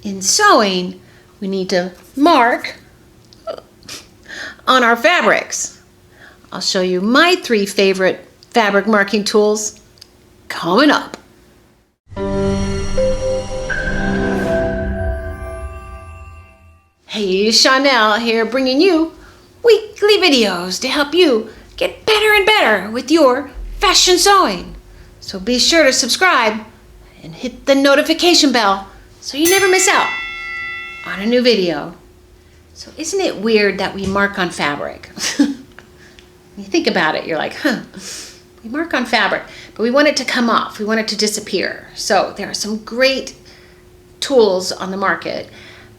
in sewing, we need to mark on our fabrics. I'll show you my 3 favorite fabric marking tools coming up. Hey, Chanel here, bringing you weekly videos to help you get better and better with your fashion sewing. So be sure to subscribe and hit the notification bell so you never miss out on a new video. So isn't it weird that we mark on fabric? You think about it, you're like, we mark on fabric, but we want it to come off, we want it to disappear. So there are some great tools on the market,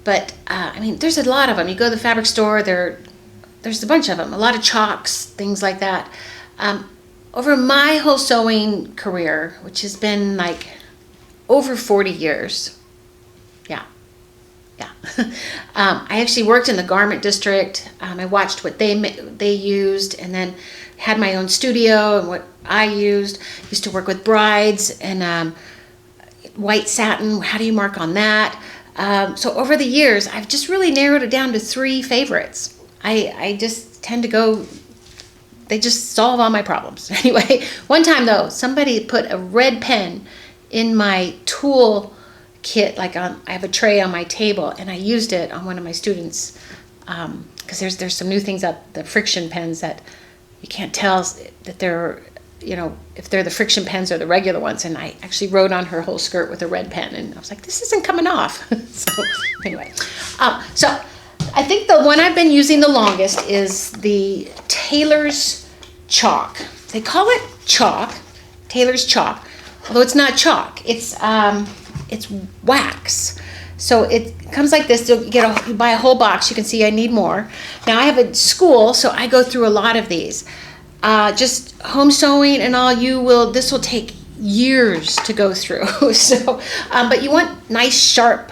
but I mean, there's a lot of them. You go to the fabric store, there's a bunch of them, a lot of chalks, things like that. Over my whole sewing career, which has been like over 40 years, I actually worked in the garment district. I watched what they used, and then had my own studio and what I used. Used to work with brides and white satin. How do you mark on that? So over the years, I've just really narrowed it down to 3 favorites. I just tend to go, they just solve all my problems. Anyway, one time though, somebody put a red pen in my tool kit, like I have a tray on my table, and I used it on one of my students because there's some new things up, the Frixion pens, that you can't tell that they're, if they're the Frixion pens or the regular ones. And I actually wrote on her whole skirt with a red pen, and I was like, this isn't coming off. So anyway, so I think the one I've been using the longest is the Tailors chalk. They call it chalk, Tailors chalk, although it's not chalk. It's wax. So it comes like this. You buy a whole box. You can see I need more. Now I have a school, so I go through a lot of these. Just home sewing and all, this will take years to go through. So, but you want nice sharp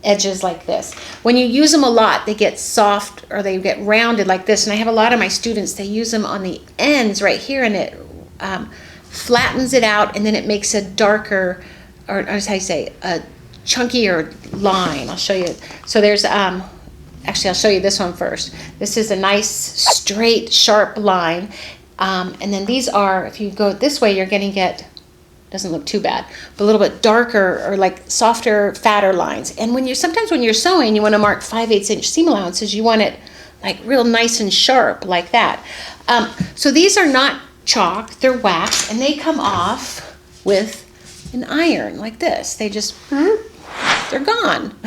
edges like this. When you use them a lot, they get soft or they get rounded like this. And I have a lot of my students, they use them on the ends right here, and it flattens it out, and then it makes a darker, or how do you say, a chunkier line. I'll show you. So there's, actually I'll show you this one first. This is a nice straight sharp line. And then these are, if you go this way, you're going to get, doesn't look too bad, but a little bit darker or like softer, fatter lines. And sometimes when you're sewing, you want to mark 5/8 inch seam allowances. You want it like real nice and sharp like that. So these are not chalk, they're wax, and they come off with an iron like this. They just, they're gone.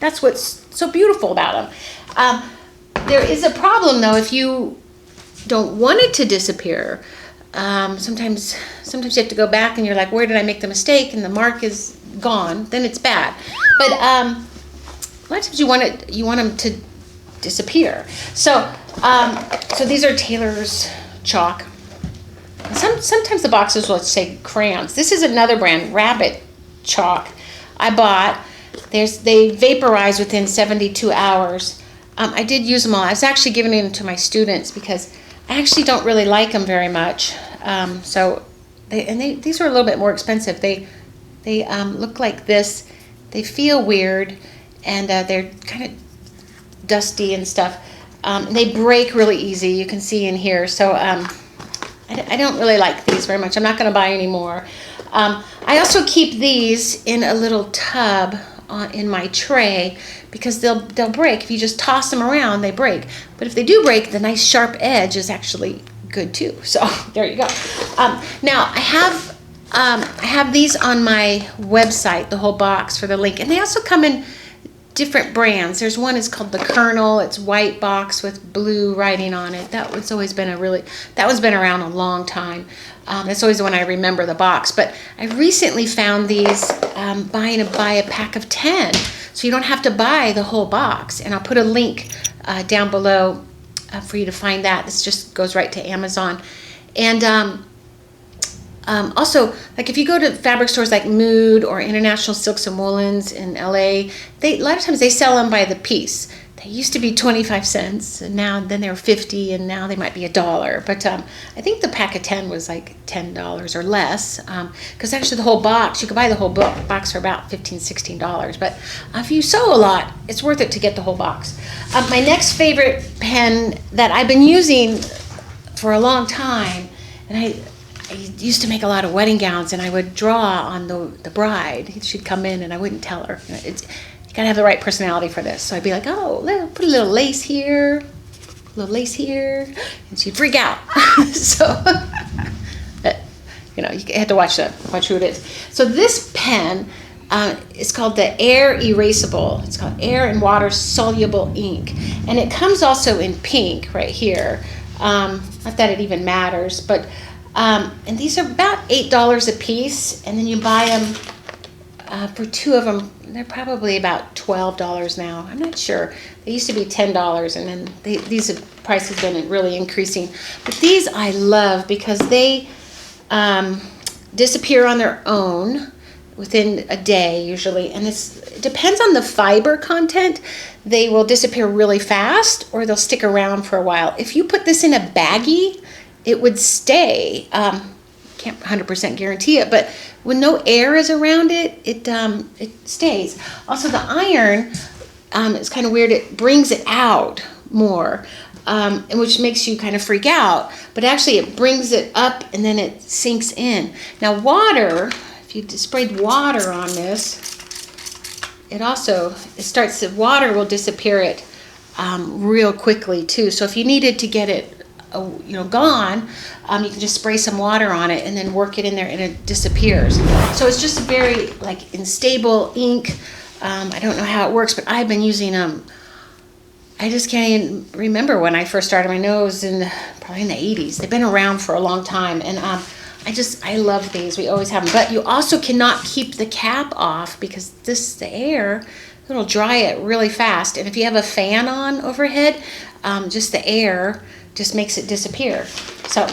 That's what's so beautiful about them. There is a problem though if you don't want it to disappear. Sometimes you have to go back and you're like, where did I make the mistake? And the mark is gone. Then it's bad. But a lot of times you want them to disappear. So so these are Tailors chalk. Sometimes the boxes will say crayons. This is another brand, Rabbit chalk. I bought. They vaporize within 72 hours. I did use them all. I was actually giving them to my students because I actually don't really like them very much. These are a little bit more expensive. They look like this. They feel weird, and they're kind of dusty and stuff. They break really easy. You can see in here. So I don't really like these very much. I'm not going to buy any more. I also keep these in a little tub in my tray because they'll break. If you just toss them around, they break. But if they do break, the nice sharp edge is actually good too. So there you go. Now I have these on my website, the whole box for the link, and they also come in different brands. There's one is called the Kernel. It's white box with blue writing on it. That one's been around a long time. That's always the one I remember the box. But I recently found these buy a pack of 10, so you don't have to buy the whole box. And I'll put a link down below for you to find that. This just goes right to Amazon. And also, like if you go to fabric stores like Mood or International Silks and Woolens in LA, a lot of times they sell them by the piece. They They used to be 25 cents, and then they were 50, and now they might be $1. But I think the pack of 10 was like $10 or less, because actually the whole box, you could buy the whole box for about $15, $16. But if you sew a lot, it's worth it to get the whole box. My next favorite pen that I've been using for a long time, and I used to make a lot of wedding gowns, and I would draw on the bride. She'd come in, and I wouldn't tell her. You gotta have the right personality for this. So I'd be like, oh, put a little lace here, a little lace here, and she'd freak out. So, but, you have to watch who it is. So this pen is called the Air Erasable. It's called Air and Water Soluble Ink, and it comes also in pink right here. Not that it even matters, but and these are about $8 a piece, and then you buy them for 2 of them. They're probably about $12 now. I'm not sure. They used to be $10, and then these prices have been really increasing. But these I love because they disappear on their own within a day usually, and it depends on the fiber content. They will disappear really fast, or they'll stick around for a while. If you put this in a baggie, it would stay. Can't 100% guarantee it, but when no air is around it, it stays. Also, the iron, it's kind of weird. It brings it out more, and which makes you kind of freak out. But actually, it brings it up and then it sinks in. Now, water. If you sprayed water on this, the water will disappear it real quickly too. So if you needed to get it gone, you can just spray some water on it and then work it in there and it disappears. So it's just a very unstable ink. I don't know how it works, but I've been using them. I just can't even remember when I first started. My nose probably in the 80s. They've been around for a long time, and I love these. We always have them, but you also cannot keep the cap off because the air, it'll dry it really fast. And if you have a fan on overhead, just the air just makes it disappear. So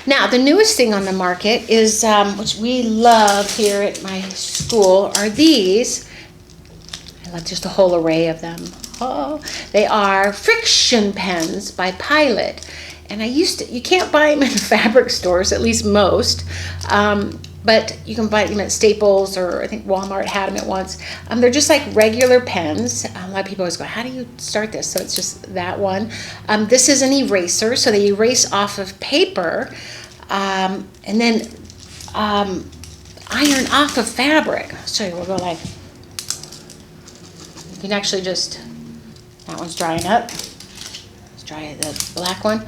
now the newest thing on the market is, which we love here at my school, are these. I love just a whole array of them. Oh, they are Frixion Pens by Pilot. And you can't buy them in fabric stores, at least most, but you can buy them at Staples, or I think Walmart had them at once. They're just like regular pens. A lot of people always go, how do you start this? So it's just that one. This is an eraser, so they erase off of paper, and then iron off of fabric. I'll show you, we'll go like, you can actually that one's drying up. Let's dry the black one.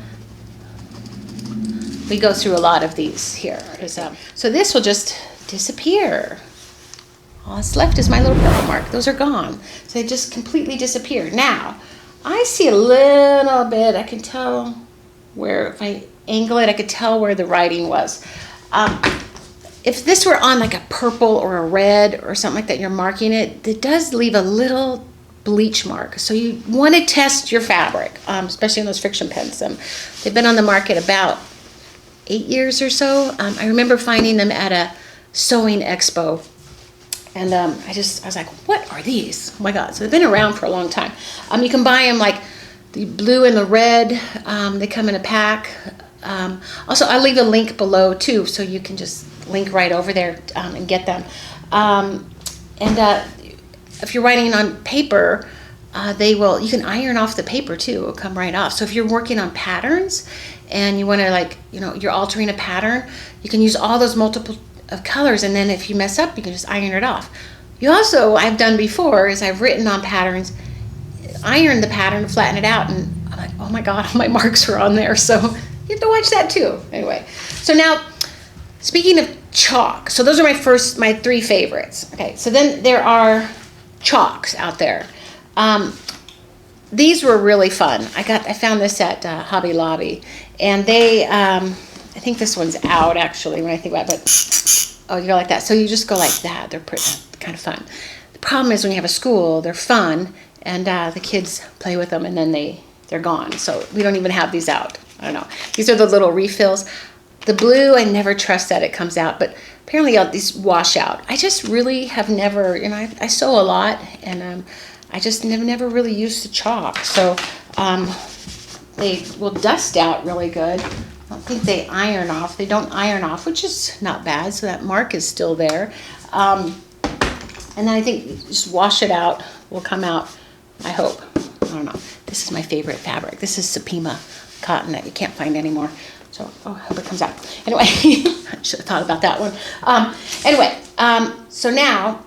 We go through a lot of these here. So this will just disappear. All that's left is my little purple mark. Those are gone. So they just completely disappear. Now, I see a little bit. I can tell where, if I angle it, I could tell where the writing was. If this were on like a purple or a red or something like that, you're marking it, it does leave a little bleach mark. So you want to test your fabric, especially on those Frixion pens. They've been on the market about 8 years or so. I remember finding them at a sewing expo, and I was like, what are these? Oh my God. So they've been around for a long time. You can buy them like the blue and the red. They come in a pack. Also, I'll leave a link below too, so you can just link right over there and get them. If you're writing on paper, you can iron off the paper too. It'll come right off. So if you're working on patterns and you want to you're altering a pattern, you can use all those multiple of colors, and then if you mess up, you can just iron it off. You also, I've done before, is I've written on patterns, iron the pattern, flatten it out, and I'm like, oh my God, all my marks are on there. So you have to watch that too. Anyway, so now, speaking of chalk, so those are my 3 favorites. Okay, so then there are chalks out there. These were really fun. I found this at Hobby Lobby, and they, I think this one's out actually when I think about it, but oh, you go like that. So you just go like that. They're pretty, kind of fun. The problem is when you have a school, they're fun, and the kids play with them, and then they're gone. So we don't even have these out. I don't know. These are the little refills. The blue, I never trust that it comes out, but apparently these wash out. I just really have never, I sew a lot, and I just never really used the chalk. So they will dust out really good. I don't think they iron off. They don't iron off, which is not bad. So that mark is still there. And then I think just wash it out will come out, I hope. I don't know. This is my favorite fabric. This is Supima cotton that you can't find anymore. So, oh, I hope it comes out. Anyway, I should have thought about that one. So now,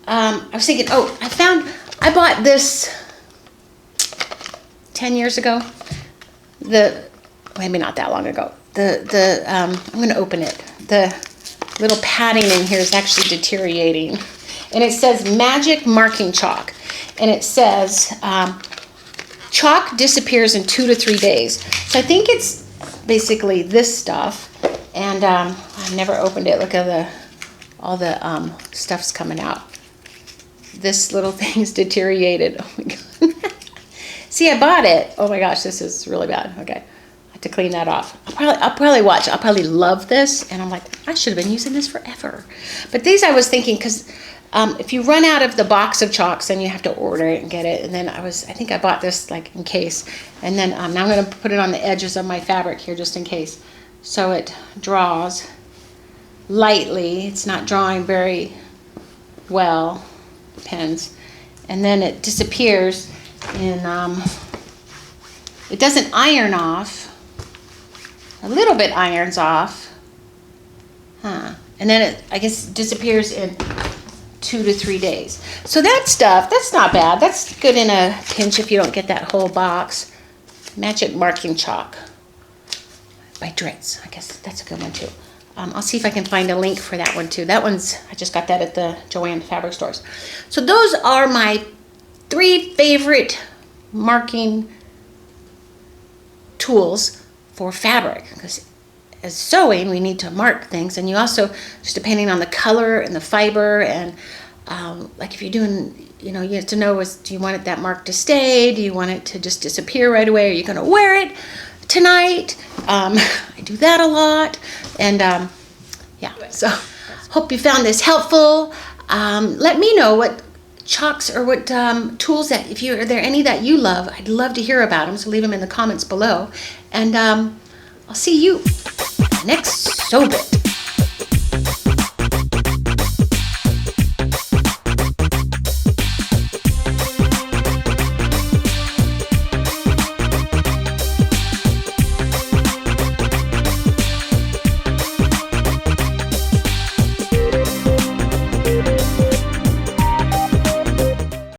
I was thinking, I bought this 10 years ago. Maybe not that long ago. I'm going to open it. The little padding in here is actually deteriorating. And it says magic marking chalk. And it says chalk disappears in 2 to 3 days. So I think it's basically this stuff. And I've never opened it. Look at all the stuff's coming out. This little thing's deteriorated. Oh my God. See, I bought it. Oh my gosh, this is really bad. Okay. I have to clean that off. I'll probably love this. And I'm like, I should have been using this forever. But these I was thinking, because if you run out of the box of chalks, then you have to order it and get it. And then I think I bought this like in case. And then now I'm going to put it on the edges of my fabric here just in case. So it draws lightly. It's not drawing very well, pens. And then it disappears in, it doesn't iron off. A little bit irons off. And then it, I guess, disappears in 2 to 3 days. So that stuff, that's not bad. That's good in a pinch if you don't get that whole box. Magic marking chalk by Dritz. I guess that's a good one too. I'll see if I can find a link for that one too. That one's, I just got that at the Joann fabric stores. So those are my 3 favorite marking tools for fabric, because as sewing we need to mark things, and you also, just depending on the color and the fiber, and like if you're doing, you have to know, do you want that mark to stay, do you want it to just disappear right away, are you going to wear it tonight? I do that a lot. And yeah, so hope you found this helpful. Let me know what chalks or what tools that, are there any that you love? I'd love to hear about them, so leave them in the comments below. And I'll see you next sew bit.